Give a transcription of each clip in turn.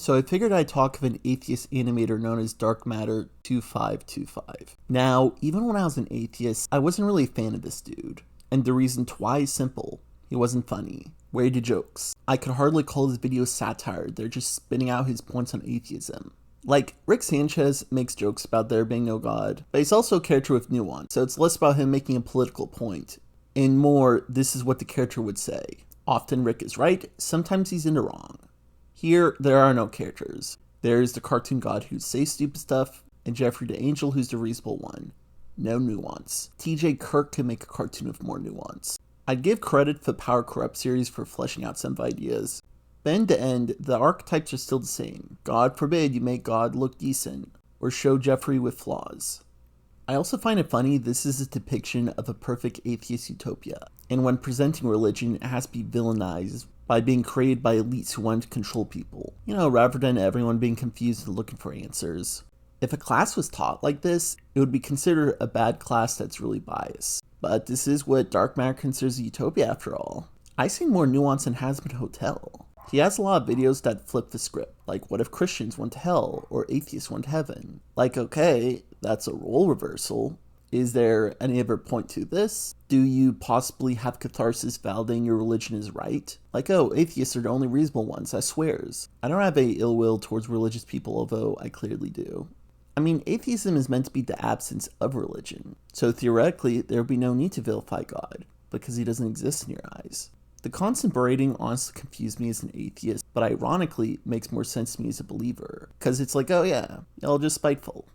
So I figured I'd talk of an atheist animator known as DarkMatter2525. Now, even when I was an atheist, I wasn't really a fan of this dude. And the reason why is simple. He wasn't funny. Way to jokes. I could hardly call his videos satire, they're just spitting out his points on atheism. Like, Rick Sanchez makes jokes about there being no God, but he's also a character with nuance, so it's less about him making a political point, and more, this is what the character would say. Often Rick is right, sometimes he's in the wrong. Here, there are no characters. There's the cartoon god who says stupid stuff, and Jeffrey the angel who's the reasonable one. No nuance. TJ Kirk could make a cartoon with more nuance. I'd give credit to the Power Corrupt series for fleshing out some ideas. But end to end, the archetypes are still the same. God forbid you make God look decent, or show Jeffrey with flaws. I also find it funny this is a depiction of a perfect atheist utopia, and when presenting religion, it has to be villainized by being created by elites who want to control people, rather than everyone being confused and looking for answers. If a class was taught like this, it would be considered a bad class that's really biased. But this is what Dark Matter considers a utopia after all. I see more nuance in Hazbin Hotel. He has a lot of videos that flip the script, like what if Christians went to hell, or atheists went to heaven? Like, okay, that's a role reversal. Is there any other point to this? Do you possibly have catharsis validating your religion is right? Like, oh, atheists are the only reasonable ones, I swears. I don't have any ill will towards religious people, although I clearly do. I mean, atheism is meant to be the absence of religion, so theoretically, there would be no need to vilify God, because he doesn't exist in your eyes. The constant berating honestly confused me as an atheist, but ironically makes more sense to me as a believer, because it's like, oh yeah, y'all just spiteful.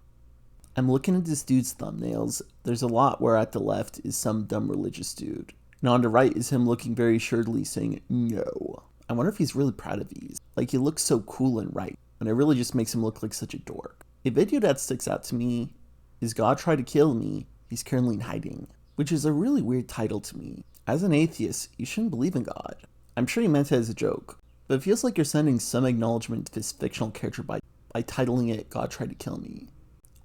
I'm looking at this dude's thumbnails, there's a lot where at the left is some dumb religious dude, and on the right is him looking very assuredly saying, no. I wonder if he's really proud of these. Like, he looks so cool and right, and it really just makes him look like such a dork. A video that sticks out to me is God Tried to Kill Me, He's Currently in Hiding, which is a really weird title to me. As an atheist, you shouldn't believe in God. I'm sure he meant it as a joke, but it feels like you're sending some acknowledgement to this fictional character by titling it God Tried to Kill Me.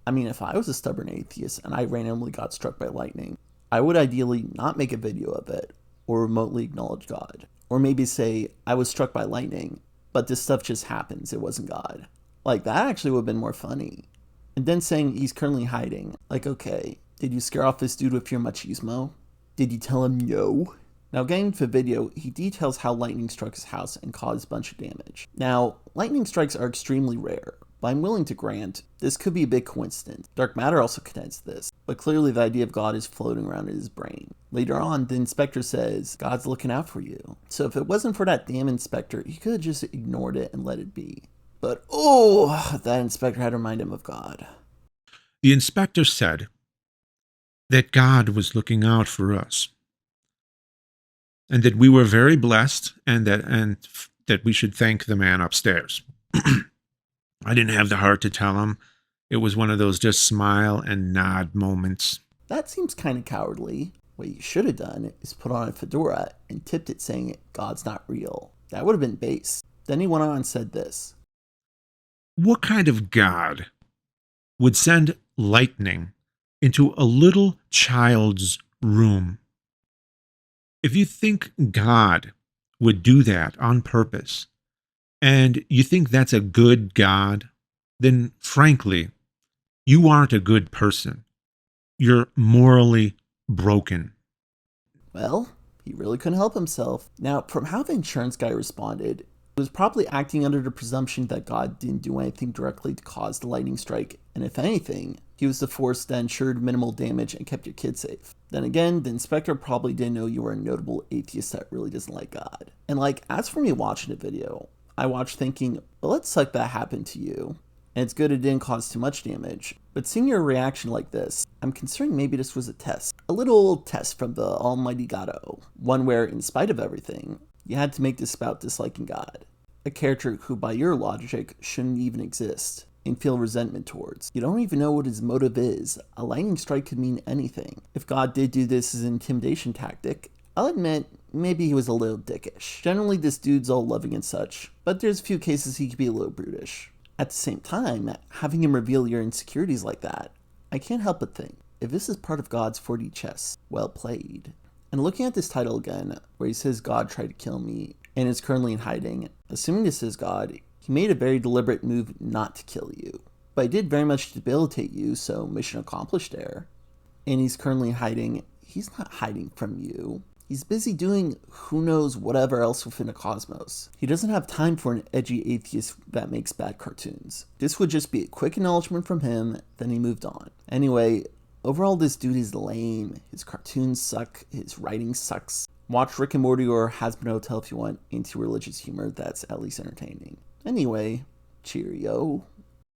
I mean, if I was a stubborn atheist and I randomly got struck by lightning, I would ideally not make a video of it, or remotely acknowledge God. Or maybe say, I was struck by lightning, but this stuff just happens, it wasn't God. Like, that actually would have been more funny. And then saying he's currently hiding. Like, okay, did you scare off this dude with your machismo? Did you tell him no? Now, getting to the video, he details how lightning struck his house and caused a bunch of damage. Now, lightning strikes are extremely rare, but I'm willing to grant this could be a big coincidence. Dark Matter also contends this, but clearly the idea of God is floating around in his brain. Later on, the inspector says, God's looking out for you. So if it wasn't for that damn inspector, he could have just ignored it and let it be. But oh, that inspector had to remind him of God. The inspector said that God was looking out for us, and that we were very blessed, and that we should thank the man upstairs. I didn't have the heart to tell him. It was one of those just smile and nod moments. That seems kind of cowardly. What you should have done is put on a fedora and tipped it saying God's not real. That would have been base. Then he went on and said this. What kind of God would send lightning into a little child's room? If you think God would do that on purpose, and you think that's a good God, then frankly, you aren't a good person. You're morally broken. Well, he really couldn't help himself. Now, from how the insurance guy responded, he was probably acting under the presumption that God didn't do anything directly to cause the lightning strike, and if anything, he was the force that ensured minimal damage and kept your kid safe. Then again, the inspector probably didn't know you were a notable atheist that really doesn't like God. And as for me watching the video, I watched thinking, well, it sucked that happened to you. And it's good it didn't cause too much damage. But seeing your reaction like this, I'm considering maybe this was a test. A little test from the almighty Goddo. One where, in spite of everything, you had to make this about disliking God. A character who, by your logic, shouldn't even exist, and feel resentment towards. You don't even know what his motive is. A lightning strike could mean anything. If God did do this as an intimidation tactic, I'll admit, maybe he was a little dickish. Generally, this dude's all loving and such, but there's a few cases he could be a little brutish. At the same time, having him reveal your insecurities like that, I can't help but think, if this is part of God's 4D chess, well played. And looking at this title again, where he says God tried to kill me, and is currently in hiding, assuming this is God, He made a very deliberate move not to kill you, but he did very much debilitate you, so mission accomplished there. And he's currently hiding. He's not hiding from you. He's busy doing who knows whatever else within the cosmos. He doesn't have time for an edgy atheist that makes bad cartoons. This would just be a quick acknowledgement from him, then he moved on. Anyway, overall this dude is lame. His cartoons suck, his writing sucks. Watch Rick and Morty or Hazbin Hotel if you want anti-religious humor that's at least entertaining. Anyway, cheerio.